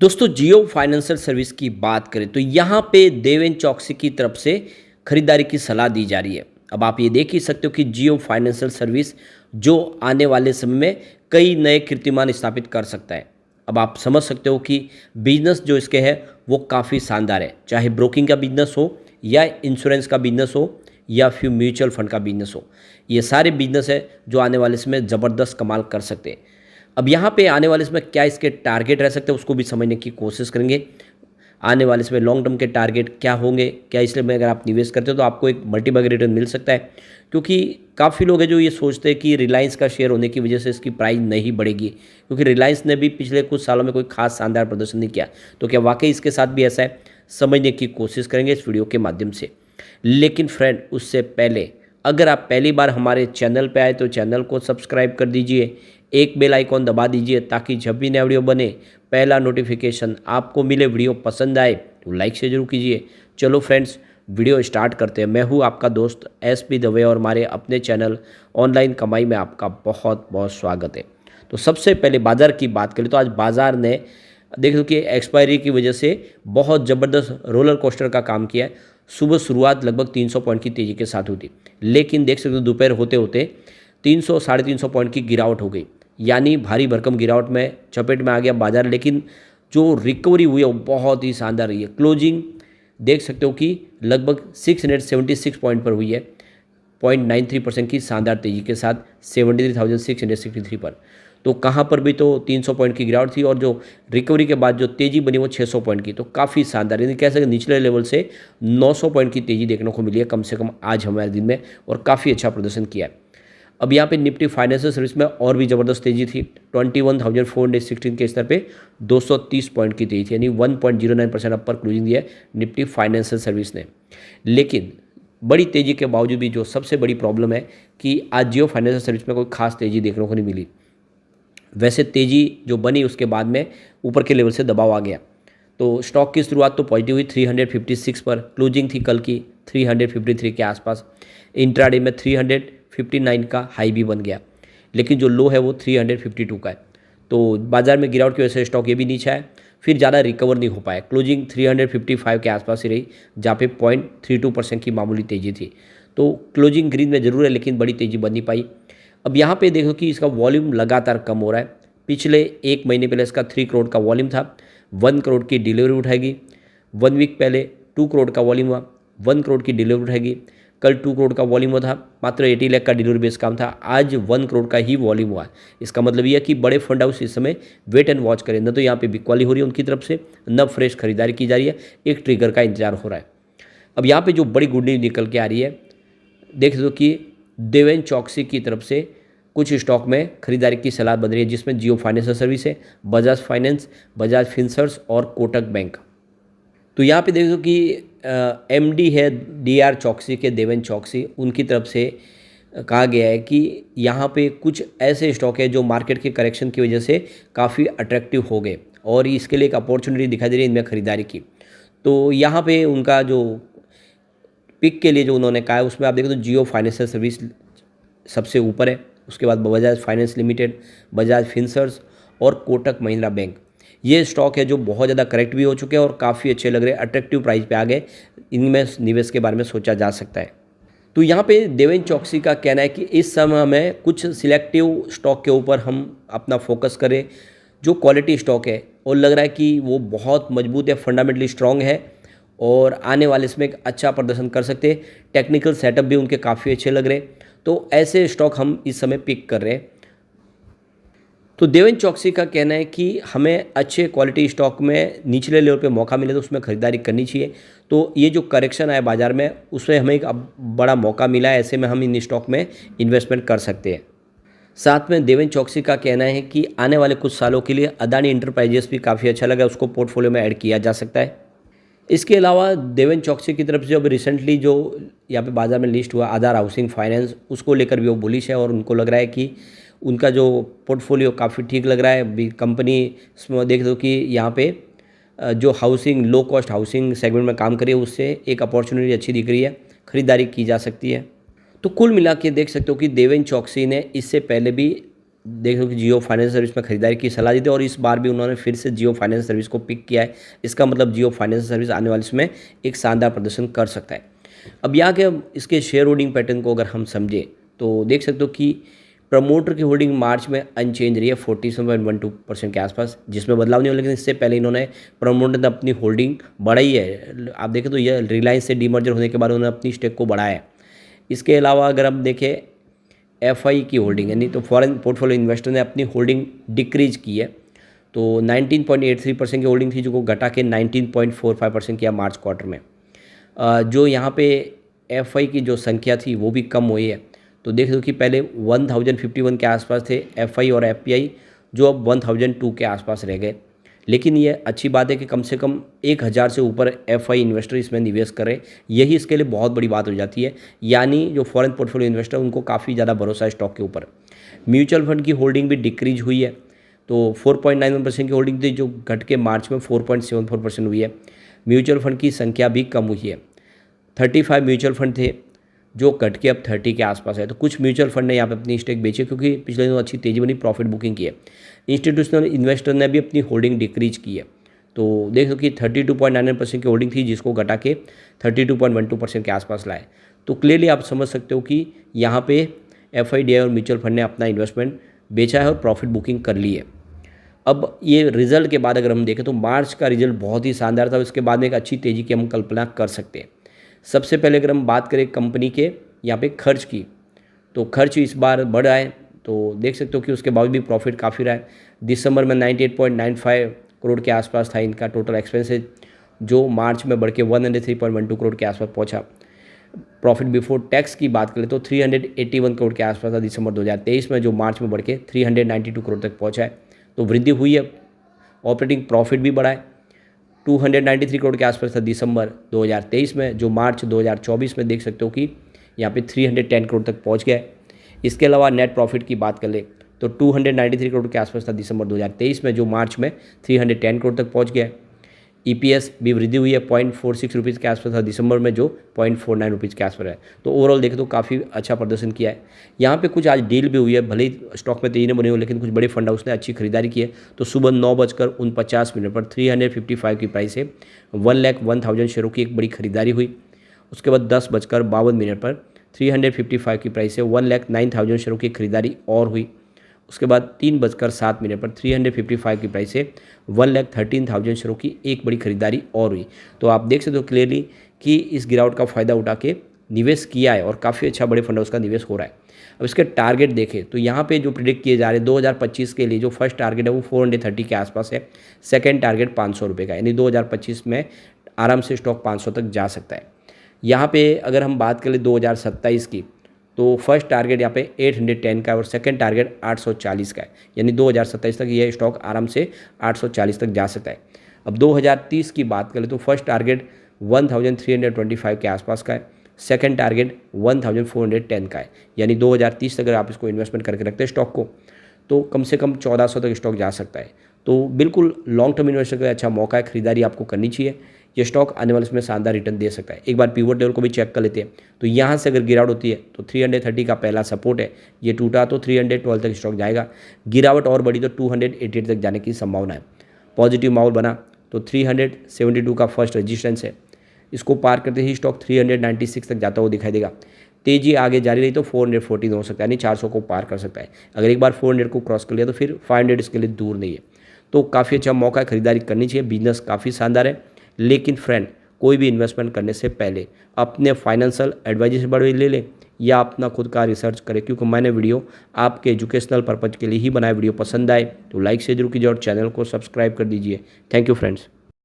दोस्तों जियो financial service की बात करें तो यहाँ पे देवेन चौकसी की तरफ से खरीदारी की सलाह दी जा रही है। अब आप ये देख ही सकते हो कि जियो फाइनेंशियल सर्विस जो आने वाले समय में कई नए कीर्तिमान स्थापित कर सकता है। अब आप समझ सकते हो कि बिजनेस जो इसके है वो काफ़ी शानदार है, चाहे ब्रोकिंग का बिजनेस हो या इंश्योरेंस का बिजनेस हो या फिर म्यूचुअल फंड का बिजनेस हो। ये सारे बिजनेस है जो आने वाले समय ज़बरदस्त कमाल कर सकते हैं। अब यहाँ पे आने वाले इसमें क्या इसके टारगेट रह सकते हैं उसको भी समझने की कोशिश करेंगे। आने वाले इसमें लॉन्ग टर्म के टारगेट क्या होंगे, क्या इसलिए में अगर आप निवेश करते हो तो आपको एक मल्टीबैग रिटर्न मिल सकता है। क्योंकि काफ़ी लोग हैं जो ये सोचते हैं कि रिलायंस का शेयर होने की वजह से इसकी प्राइस नहीं बढ़ेगी, क्योंकि रिलायंस ने भी पिछले कुछ सालों में कोई खास शानदार प्रदर्शन नहीं किया। तो क्या वाकई इसके साथ भी ऐसा है, समझने की कोशिश करेंगे इस वीडियो के माध्यम से। लेकिन फ्रेंड उससे पहले अगर आप पहली बार हमारे चैनल पे आए तो चैनल को सब्सक्राइब कर दीजिए, एक बेल आइकॉन दबा दीजिए ताकि जब भी नया वीडियो बने पहला नोटिफिकेशन आपको मिले। वीडियो पसंद आए तो लाइक से जरूर कीजिए। चलो फ्रेंड्स वीडियो स्टार्ट करते हैं। मैं हूँ आपका दोस्त SP दवे और हमारे अपने चैनल ऑनलाइन कमाई में आपका बहुत बहुत स्वागत है। तो सबसे पहले बाज़ार की बात करें तो आज बाज़ार ने देख लो कि एक्सपायरी की वजह से बहुत ज़बरदस्त रोलर कोस्टर का काम किया है। सुबह शुरुआत लगभग 300 पॉइंट की तेज़ी के साथ हुई, लेकिन देख सकते हो दोपहर होते होते 300 साढ़े 300 पॉइंट की गिरावट हो गई, यानी भारी भरकम गिरावट में चपेट में आ गया बाजार। लेकिन जो रिकवरी हुई है वो बहुत ही शानदार रही है। क्लोजिंग देख सकते हो कि लगभग 676 पॉइंट पर हुई है, 0.93% की शानदार तेज़ी के साथ 73,663 पर। तो कहाँ पर भी तो 300 पॉइंट की गिरावट थी और जो रिकवरी के बाद जो तेज़ी बनी वो 600 पॉइंट की, तो काफ़ी शानदार, यानी कह सकते निचले लेवल से 900 पॉइंट की तेज़ी देखने को मिली है कम से कम आज हमारे दिन में, और काफ़ी अच्छा प्रदर्शन किया है। अब यहाँ पे निफ्टी फाइनेंशियल सर्विस में और भी ज़बरदस्त तेज़ी थी। 21,416 के स्तर पे 230 पॉइंट की तेज़ी थी, यानी 1.09% अपर क्लोजिंग दिया है निफ्टी फाइनेंशियल सर्विस ने। लेकिन बड़ी तेज़ी के बावजूद भी जो सबसे बड़ी प्रॉब्लम है कि आज जियो फाइनेंशियल सर्विस में कोई खास तेज़ी देखने को नहीं मिली। वैसे तेज़ी जो बनी उसके बाद में ऊपर के लेवल से दबाव आ गया। तो स्टॉक की शुरुआत तो पॉजिटिव हुई 356 पर, क्लोजिंग थी कल की 353 के आसपास। इंट्राडे में 359 का हाई भी बन गया, लेकिन जो लो है वो 352 का है। तो बाजार में गिरावट की वजह से स्टॉक ये भी नीचे आया, फिर ज़्यादा रिकवर नहीं हो पाया। क्लोजिंग 355 के आसपास ही रही, जहाँ पे 0.32% की मामूली तेज़ी थी। तो क्लोजिंग ग्रीन में ज़रूर है लेकिन बड़ी तेज़ी बन नहीं पाई। अब यहाँ पे देखो कि इसका वॉल्यूम लगातार कम हो रहा है। पिछले एक महीने पहले इसका 3 करोड़ का वॉल्यूम था, 1 करोड़ की डिलीवरी उठाएगी। 1 वीक पहले 2 करोड़ का वॉल्यूम हुआ, 1 करोड़ की डिलीवरी उठाएगी। कल 2 करोड़ का वॉल्यूम हुआ था, मात्र 80 लाख का डिलीवरी बेस काम था। आज 1 करोड़ का ही वॉल्यूम हुआ। इसका मतलब यह है कि बड़े फंड हाउस इस समय वेट एंड वॉच करें, न तो यहाँ पे बिकवाली हो रही है उनकी तरफ से, न फ्रेश खरीदारी की जा रही है, एक ट्रिगर का इंतजार हो रहा है। अब यहाँ पे जो बड़ी गुड न्यूज़ निकल के आ रही है, देख दो कि देवेन चौकसी की तरफ से कुछ स्टॉक में खरीदारी की सलाह बन रही है, जिसमें जियो फाइनेंशियल सर्विस है, बजाज फाइनेंस, बजाज फिनसर्व और कोटक बैंक। तो यहाँ पे देखो कि MD है DR चौकसी के, देवेन चौकसी, उनकी तरफ से कहा गया है कि यहाँ पे कुछ ऐसे स्टॉक है जो मार्केट के करेक्शन की वजह से काफ़ी अट्रैक्टिव हो गए और इसके लिए एक अपॉर्चुनिटी दिखाई दे रही है इनमें खरीदारी की। तो यहाँ पे उनका जो पिक के लिए जो उन्होंने कहा है उसमें आप देखो तो जियो फाइनेंशियल सर्विस सबसे ऊपर है, उसके बाद Bajaj finance limited, Bajaj Finserv और कोटक महिंद्रा बैंक। ये स्टॉक है जो बहुत ज़्यादा करेक्ट भी हो चुके हैं और काफ़ी अच्छे लग रहे हैं, अट्रैक्टिव प्राइस पे आ गए। इनमें निवेश के बारे में सोचा जा सकता है। तो यहाँ पे देवेन चौकसी का कहना है कि इस समय हमें कुछ सिलेक्टिव स्टॉक के ऊपर हम अपना फोकस करें, जो क्वालिटी स्टॉक है और लग रहा है कि वो बहुत मजबूत है, फंडामेंटली स्ट्रॉन्ग है और आने वाले इसमें एक अच्छा प्रदर्शन कर सकते हैं। टेक्निकल सेटअप भी उनके काफ़ी अच्छे लग रहे हैं, तो ऐसे स्टॉक हम इस समय पिक कर रहे हैं। तो देवेन चौकसी का कहना है कि हमें अच्छे क्वालिटी स्टॉक में निचले लेवल पे मौका मिले तो उसमें खरीदारी करनी चाहिए। तो ये जो करेक्शन आया बाज़ार में उसमें हमें एक अब बड़ा मौका मिला है, ऐसे में हम इन स्टॉक में इन्वेस्टमेंट कर सकते हैं। साथ में देवेन चौकसी का कहना है कि आने वाले कुछ सालों के लिए अदानी इंटरप्राइजेस भी काफ़ी अच्छा लगा, उसको पोर्टफोलियो में ऐड किया जा सकता है। इसके अलावा देवेन चौकसी की तरफ से अब रिसेंटली जो यहाँ पे बाज़ार में लिस्ट हुआ आधार हाउसिंग फाइनेंस, उसको लेकर भी वो बुलिश है और उनको लग रहा है कि उनका जो पोर्टफोलियो काफ़ी ठीक लग रहा है। कंपनी देख दो कि यहाँ पे जो housing, low cost housing segment में काम करे, उससे एक अपॉर्चुनिटी अच्छी दिख रही है, खरीदारी की जा सकती है। तो कुल मिला के देख सकते हो कि देवेन चौकसी ने इससे पहले भी देख लो कि जियो फाइनेंस सर्विस में खरीदारी की सलाह दी थी और इस बार भी उन्होंने फिर से जियो फाइनेंस सर्विस को पिक किया है। इसका मतलब जियो फाइनेंस सर्विस आने वाले समय एक शानदार प्रदर्शन कर सकता है। अब यहाँ के इसके शेयर होल्डिंग पैटर्न को अगर हम समझें तो देख सकते हो कि प्रमोटर की होल्डिंग मार्च में अनचेंज रही है 47.12% के आसपास, जिसमें बदलाव नहीं हुआ, लेकिन इससे पहले इन्होंने प्रमोटर ने अपनी होल्डिंग बढ़ाई है। आप देखें तो यह रिलायंस से डीमर्जर होने के बाद उन्होंने अपनी स्टेक को बढ़ाया है। इसके अलावा अगर हम देखें एफआई की होल्डिंग यानी तो फॉरेन पोर्टफोलियो इन्वेस्टर ने अपनी होल्डिंग डिक्रीज की है, तो 19.83% की होल्डिंग थी जो को घटा के 19.45% किया मार्च क्वार्टर में। जो यहाँ पे एफआई की जो संख्या थी वो भी कम हुई है। तो देख लो कि पहले 1051 के आसपास थे एफआई और एफपीआई, जो अब 1002 के आसपास रह गए। लेकिन ये अच्छी बात है कि कम से कम 1000 से ऊपर एफआई इन्वेस्टर इसमें निवेश करें, यही इसके लिए बहुत बड़ी बात हो जाती है। यानी जो फॉरेन पोर्टफोलियो इन्वेस्टर उनको काफ़ी ज़्यादा भरोसा है स्टॉक के ऊपर। म्यूचुअल फंड की होल्डिंग भी डिक्रीज हुई है, तो 4.91% की होल्डिंग थी जो घट के मार्च में 4.74% हुई है। म्यूचुअल फंड की संख्या भी कम हुई है, 35 म्यूचुअल फंड थे जो घट के अब 30 के आसपास है। तो कुछ म्यूचुअल फंड ने यहाँ पे अपनी स्टेक बेची क्योंकि पिछले दिनों अच्छी तेजी बनी, प्रॉफिट बुकिंग की है। इंस्टीट्यूशनल इन्वेस्टर ने भी अपनी होल्डिंग डिक्रीज की है, तो देख लो कि 32.99% की होल्डिंग थी जिसको घटा के 32.12% के आसपास लाए। तो क्लियरली आप समझ सकते हो कि यहाँ पे एफआईडीआई और म्यूचुअल फंड ने अपना इन्वेस्टमेंट बेचा है और प्रॉफिट बुकिंग कर ली है। अब ये रिजल्ट के बाद अगर हम देखें तो मार्च का रिजल्ट बहुत ही शानदार था, उसके बाद में एक अच्छी तेज़ी की हम कल्पना कर सकते हैं। सबसे पहले अगर हम बात करें कंपनी के यहाँ पे खर्च की, तो खर्च इस बार बढ़ रहा है, तो देख सकते हो कि उसके बाद भी प्रॉफिट काफ़ी रहा है। दिसंबर में 98.95 करोड़ के आसपास था इनका टोटल एक्सपेंसेज, जो मार्च में बढ़ के 103.12 करोड़ के आसपास पहुंचा। प्रॉफिट बिफोर टैक्स की बात करें तो 381 करोड़ के आसपास था दिसंबर 2023 में, जो मार्च में बढ़ के 392 करोड़ तक पहुँचा है, तो वृद्धि हुई है। ऑपरेटिंग प्रॉफिट भी बढ़ा है, 293 करोड़ के आसपास था दिसंबर 2023 में, जो मार्च 2024 में देख सकते हो कि यहाँ पे 310 करोड़ तक पहुँच गया है। इसके अलावा नेट प्रॉफिट की बात कर ले तो 293 करोड़ के आसपास था दिसंबर 2023 में, जो मार्च में 310 करोड़ तक पहुँच गया है। ईपीएस भी वृद्धि हुई है, 0.46 रुपीज़ के आसपास था दिसंबर में, जो 0.49 रुपीज़ के आसपास है। तो ओवरऑल देखें तो काफ़ी अच्छा प्रदर्शन किया है। यहाँ पे कुछ आज डील भी हुई है, भले ही स्टॉक में तेजी नहीं बनी हो, लेकिन कुछ बड़े फंड हाउस ने अच्छी खरीदारी की है। तो सुबह 9:49 पर 355 की प्राइस से 1,01,000 शेयरों की एक बड़ी खरीदारी हुई। उसके बाद 10:52 पर 355 की प्राइस से 1,09,000 शेयरों की खरीदारी और हुई। उसके बाद 3:07 पर 355 की प्राइस से 1,13,000 शेयरों की एक बड़ी खरीदारी और हुई। तो आप देख सकते हो क्लियरली कि इस गिरावट का फ़ायदा उठा के निवेश किया है और काफ़ी अच्छा बड़े फंड हाउस का निवेश हो रहा है। अब इसके टारगेट देखें तो यहाँ पे जो प्रिडिक्ट किए जा रहे हैं 2025 के लिए जो फर्स्ट टारगेट है वो 430 के आसपास है, सेकेंड टारगेट 500 रुपये का, यानी 2025 में आराम से स्टॉक 500 तक जा सकता है। यहाँ पे अगर हम बात करें 2027 की, तो फर्स्ट टारगेट यहाँ पे 810 का है और सेकंड टारगेट 840 का है, यानी 2027 तक ये स्टॉक आराम से 840 तक जा सकता है। अब 2030 की बात करें तो फर्स्ट टारगेट 1325 के आसपास का है, सेकंड टारगेट 1410 का है, यानी 2030 तक अगर आप इसको इन्वेस्टमेंट करके रखते हैं स्टॉक को तो कम से कम 1400 तक स्टॉक जा सकता है। तो बिल्कुल लॉन्ग टर्म इन्वेस्टर का अच्छा मौका है, खरीदारी आपको करनी चाहिए। ये स्टॉक आने वाले समय शानदार रिटर्न दे सकता है। एक बार पिवट लेवल को भी चेक कर लेते हैं, तो यहाँ से अगर गिरावट होती है तो 330 का पहला सपोर्ट है, ये टूटा तो 312 तक स्टॉक जाएगा। गिरावट और बढ़ी तो 288 तक जाने की संभावना है। पॉजिटिव माहौल बना तो 372 का फर्स्ट रेजिस्टेंस है, इसको पार करते ही स्टॉक 396 तक जाता हुआ दिखाई देगा। तेजी आगे जारी रही तो 414 हो सकता है, यानी 400 को पार कर सकता है। अगर एक बार 400 को क्रॉस कर लिया तो फिर 500 इसके लिए दूर नहीं है। तो काफ़ी अच्छा मौका है, खरीदारी करनी चाहिए। बिजनेस काफ़ी शानदार है, लेकिन फ्रेंड कोई भी इन्वेस्टमेंट करने से पहले अपने फाइनेंशियल एडवाइजर से बड़े ले लें या अपना खुद का रिसर्च करें, क्योंकि मैंने वीडियो आपके एजुकेशनल पर्पज़ के लिए ही बनाया। वीडियो पसंद आए तो लाइक से जरूर कीजिए और चैनल को सब्सक्राइब कर दीजिए। Thank you friends.